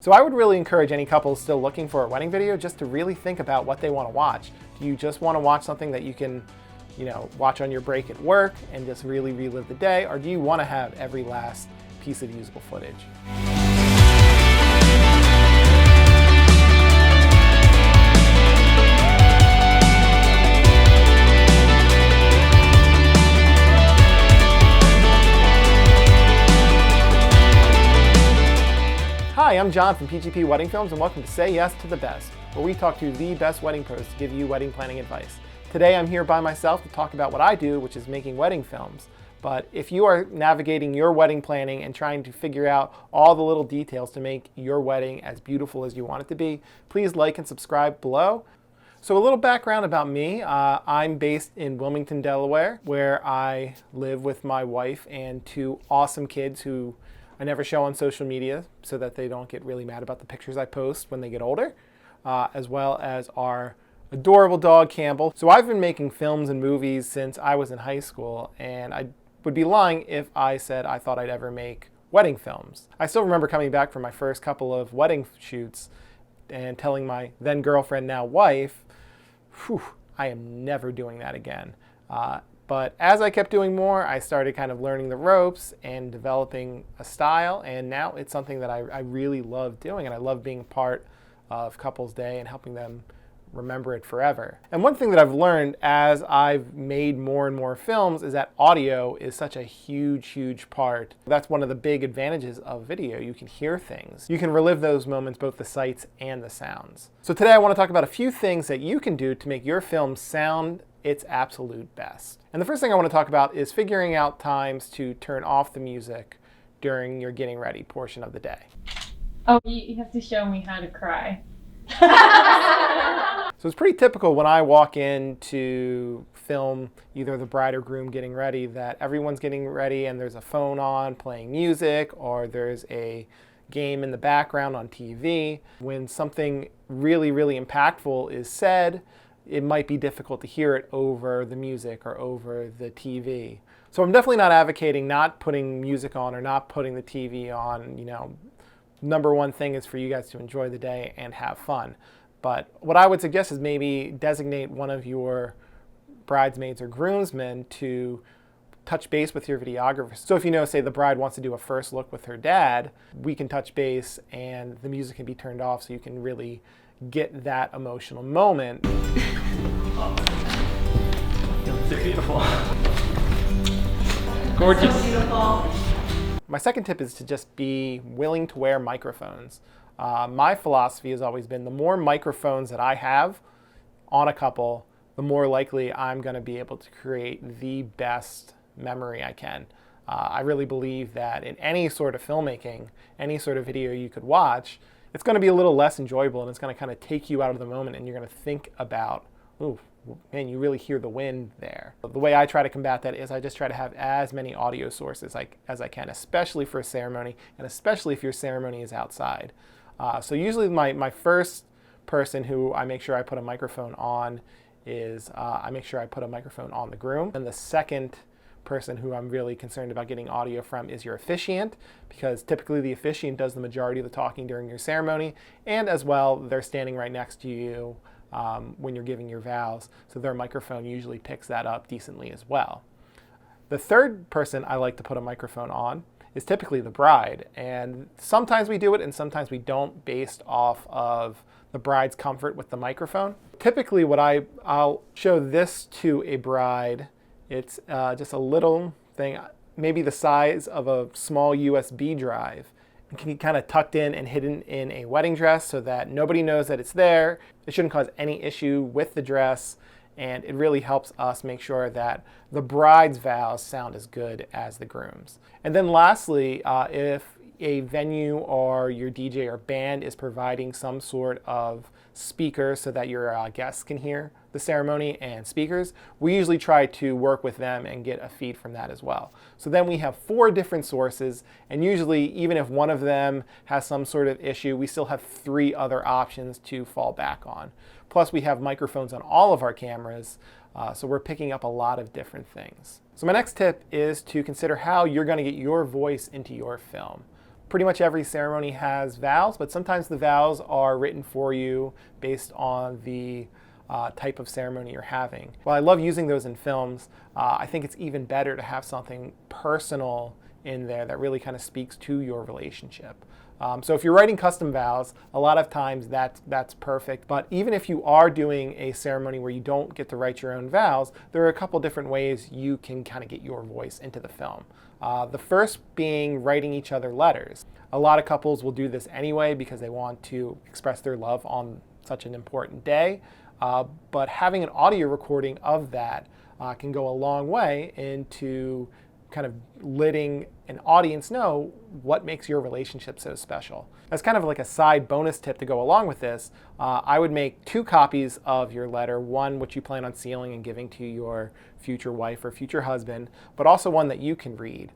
So I would really encourage any couples still looking for a wedding video just to really think about what they want to watch. Do you just want to watch something that you can, watch on your break at work and just really relive the day, or do you want to have every last piece of usable footage? Hi, I'm John from PGP Wedding Films, and welcome to Say Yes to the Best, where we talk to the best wedding pros to give you wedding planning advice. Today I'm here by myself to talk about what I do, which is making wedding films. But if you are navigating your wedding planning and trying to figure out all the little details to make your wedding as beautiful as you want it to be, please like and subscribe below. So a little background about me. I'm based in Wilmington, Delaware, where I live with my wife and two awesome kids who I never show on social media so that they don't get really mad about the pictures I post when they get older, as well as our adorable dog, Campbell. So I've been making films and movies since I was in high school, and I would be lying if I said I thought I'd ever make wedding films. I still remember coming back from my first couple of wedding shoots and telling my then girlfriend, now wife, I am never doing that again. But as I kept doing more, I started kind of learning the ropes and developing a style, and now it's something that I really love doing, and I love being part of Couples Day and helping them remember it forever. And one thing that I've learned as I've made more and more films is that audio is such a huge part. That's one of the big advantages of video. You can hear things. You can relive those moments, both the sights and the sounds. So today I want to talk about a few things that you can do to make your film sound its absolute best. And the first thing I want to talk about is figuring out times to turn off the music during your getting ready portion of the day. Oh, you have to show me how to cry. So it's pretty typical when I walk in to film either the bride or groom getting ready that everyone's getting ready and there's a phone on playing music, or there's a game in the background on TV. When something really impactful is said, it might be difficult to hear it over the music or over the TV. So I'm definitely not advocating not putting music on or not putting the TV on. Number one thing is for you guys to enjoy the day and have fun. But what I would suggest is maybe designate one of your bridesmaids or groomsmen to touch base with your videographer. So if say the bride wants to do a first look with her dad, we can touch base and the music can be turned off so you can really get that emotional moment. They're beautiful. Gorgeous. So beautiful. My second tip is to just be willing to wear microphones. My philosophy has always been the more microphones that I have on a couple, the more likely I'm going to be able to create the best memory I can. I really believe that in any sort of filmmaking, any sort of video you could watch, it's going to be a little less enjoyable and it's going to kind of take you out of the moment and you're going to think about, ooh, man, you really hear the wind there. The way I try to combat that is I just try to have as many audio sources as I can, especially for a ceremony and especially if your ceremony is outside. So usually my first person who I make sure I put a microphone on is I make sure I put a microphone on the groom. And the second person who I'm really concerned about getting audio from is your officiant, because typically the officiant does the majority of the talking during your ceremony, and as well they're standing right next to you when you're giving your vows, so their microphone usually picks that up decently as well. The third person I like to put a microphone on is typically the bride, and sometimes we do it and sometimes we don't based off of the bride's comfort with the microphone. Typically I'll show this to a bride. It's just a little thing, maybe the size of a small USB drive. It can be kind of tucked in and hidden in a wedding dress so that nobody knows that it's there. It shouldn't cause any issue with the dress, and it really helps us make sure that the bride's vows sound as good as the groom's. And then lastly, if a venue or your DJ or band is providing some sort of speaker so that your guests can hear the ceremony and speakers, we usually try to work with them and get a feed from that as well. So then we have 4 different sources, and usually even if one of them has some sort of issue, we still have 3 other options to fall back on. Plus we have microphones on all of our cameras, so we're picking up a lot of different things. So my next tip is to consider how you're going to get your voice into your film. Pretty much every ceremony has vows, but sometimes the vows are written for you based on the type of ceremony you're having. While I love using those in films, I think it's even better to have something personal in there that really kind of speaks to your relationship. So if you're writing custom vows, a lot of times that's perfect. But even if you are doing a ceremony where you don't get to write your own vows, there are a couple different ways you can kind of get your voice into the film. The first being writing each other letters. A lot of couples will do this anyway because they want to express their love on such an important day. But having an audio recording of that can go a long way into kind of letting an audience know what makes your relationship so special. As kind of like a side bonus tip to go along with this, I would make 2 copies of your letter, one which you plan on sealing and giving to your future wife or future husband, but also one that you can read.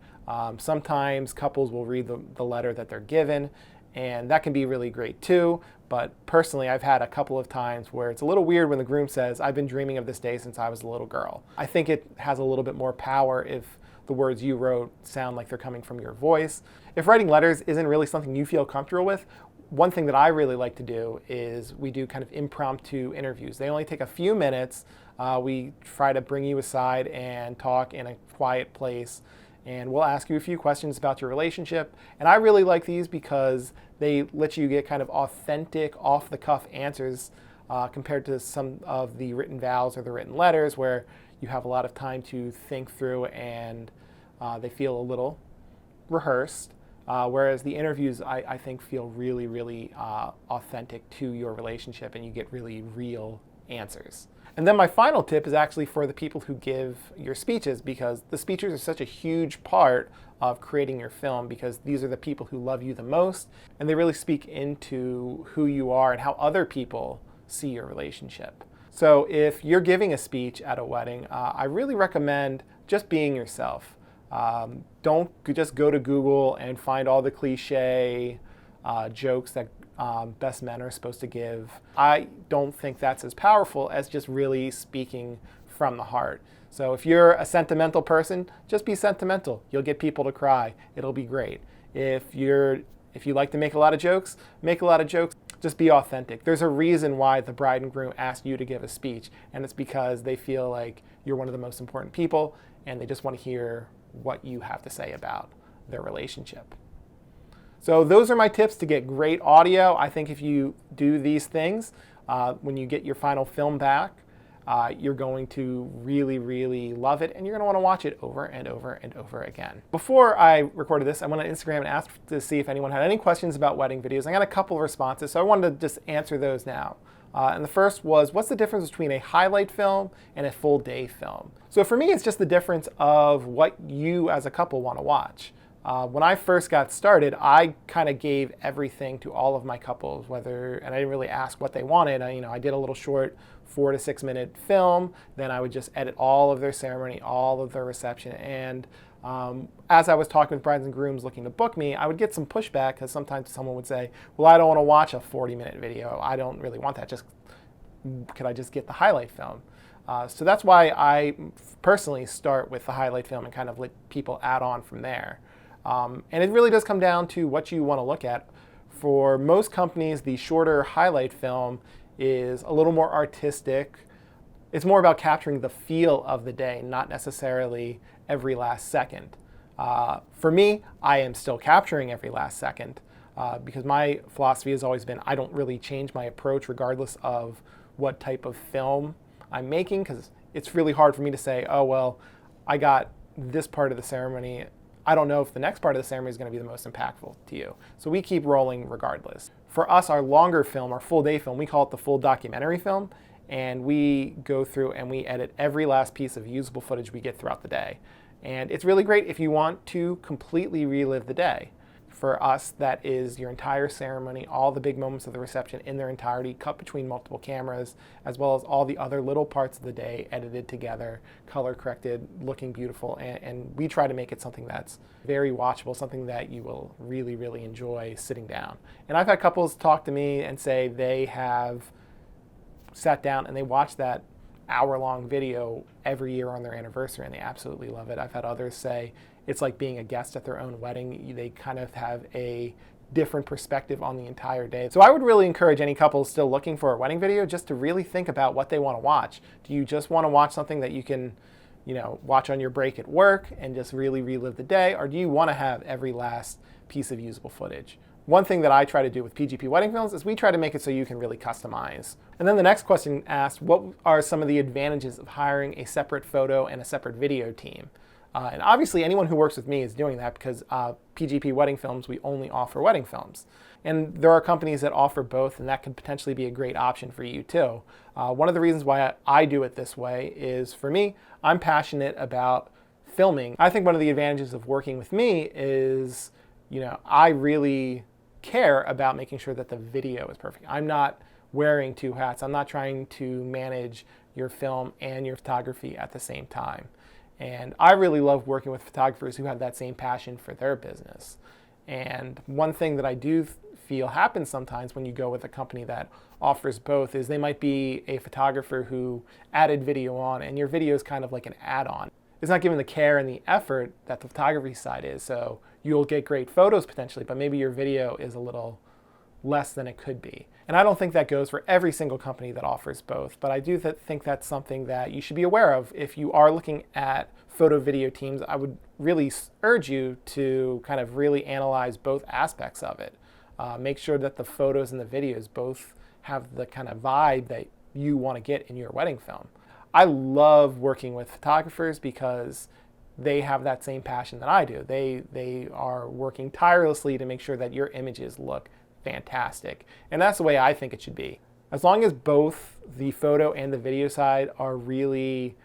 Sometimes couples will read the letter that they're given, and that can be really great too. But personally, I've had a couple of times where it's a little weird when the groom says, "I've been dreaming of this day since I was a little girl." I think it has a little bit more power if the words you wrote sound like they're coming from your voice. If writing letters isn't really something you feel comfortable with, one thing that I really like to do is we do kind of impromptu interviews. They only take a few minutes. We try to bring you aside and talk in a quiet place, and we'll ask you a few questions about your relationship. And I really like these because they let you get kind of authentic, off-the-cuff answers compared to some of the written vows or the written letters where you have a lot of time to think through and they feel a little rehearsed. Whereas the interviews, I think, feel really, really authentic to your relationship, and you get really real answers. And then my final tip is actually for the people who give your speeches, because the speeches are such a huge part of creating your film, because these are the people who love you the most, and they really speak into who you are and how other people see your relationship. So if you're giving a speech at a wedding, I really recommend just being yourself. Don't just go to Google and find all the cliche jokes that best men are supposed to give. I don't think that's as powerful as just really speaking from the heart. So if you're a sentimental person, just be sentimental. You'll get people to cry. It'll be great. If you like to make a lot of jokes, make a lot of jokes. Just be authentic. There's a reason why the bride and groom asked you to give a speech, and it's because they feel like you're one of the most important people, and they just want to hear what you have to say about their relationship. So those are my tips to get great audio. I think if you do these things, when you get your final film back, you're going to really, really love it, and you're going to want to watch it over and over and over again. Before I recorded this, I went on Instagram and asked to see if anyone had any questions about wedding videos. I got a couple of responses, so I wanted to just answer those now. And the first was, what's the difference between a highlight film and a full day film? So for me, it's just the difference of what you as a couple want to watch. When I first got started, I kind of gave everything to all of my couples, and I didn't really ask what they wanted. I did a little short 4 to 6 minute film. Then I would just edit all of their ceremony, all of their reception. And as I was talking with brides and grooms looking to book me, I would get some pushback because sometimes someone would say, well, I don't want to watch a 40-minute video. I don't really want that. Could I just get the highlight film? So that's why I personally start with the highlight film and kind of let people add on from there. And it really does come down to what you want to look at. For most companies, the shorter highlight film is a little more artistic. It's more about capturing the feel of the day, not necessarily every last second. For me, I am still capturing every last second because my philosophy has always been I don't really change my approach regardless of what type of film I'm making, because it's really hard for me to say, oh, well, I got this part of the ceremony. I don't know if the next part of the ceremony is going to be the most impactful to you. So we keep rolling regardless. For us, our longer film, our full day film, we call it the full documentary film, and we go through and we edit every last piece of usable footage we get throughout the day. And it's really great if you want to completely relive the day. For us, that is your entire ceremony, all the big moments of the reception in their entirety, cut between multiple cameras, as well as all the other little parts of the day edited together, color corrected, looking beautiful. And we try to make it something that's very watchable, something that you will really, really enjoy sitting down. And I've had couples talk to me and say they have sat down and they watched that hour-long video every year on their anniversary, and they absolutely love it. I've had others say it's like being a guest at their own wedding. They kind of have a different perspective on the entire day. So I would really encourage any couples still looking for a wedding video just to really think about what they want to watch. Do you just want to watch something that you can, watch on your break at work and just really relive the day? Or do you want to have every last piece of usable footage? One thing that I try to do with PGP Wedding Films is we try to make it so you can really customize. And then the next question asked, what are some of the advantages of hiring a separate photo and a separate video team? And obviously anyone who works with me is doing that because PGP Wedding Films, we only offer wedding films. And there are companies that offer both, and that could potentially be a great option for you too. One of the reasons why I do it this way is, for me, I'm passionate about filming. I think one of the advantages of working with me is, I really care about making sure that the video is perfect. I'm not wearing two hats. I'm not trying to manage your film and your photography at the same time. And I really love working with photographers who have that same passion for their business. And one thing that I do feel happens sometimes when you go with a company that offers both is they might be a photographer who added video on, and your video is kind of like an add-on. It's not given the care and the effort that the photography side is. So you'll get great photos potentially, but maybe your video is a little less than it could be. And I don't think that goes for every single company that offers both, but I do think that's something that you should be aware of. If you are looking at photo video teams, I would really urge you to kind of really analyze both aspects of it. Make sure that the photos and the videos both have the kind of vibe that you want to get in your wedding film. I love working with photographers because they have that same passion that I do. They are working tirelessly to make sure that your images look fantastic. And that's the way I think it should be. As long as both the photo and the video side are really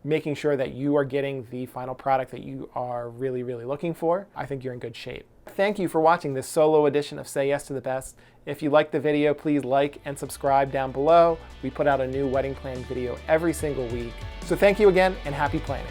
making sure that you are getting the final product that you are really, really looking for, I think you're in good shape. Thank you for watching this solo edition of Say Yes to the Best. If you liked the video, please like and subscribe down below. We put out a new wedding planning video every single week. So thank you again, and happy planning.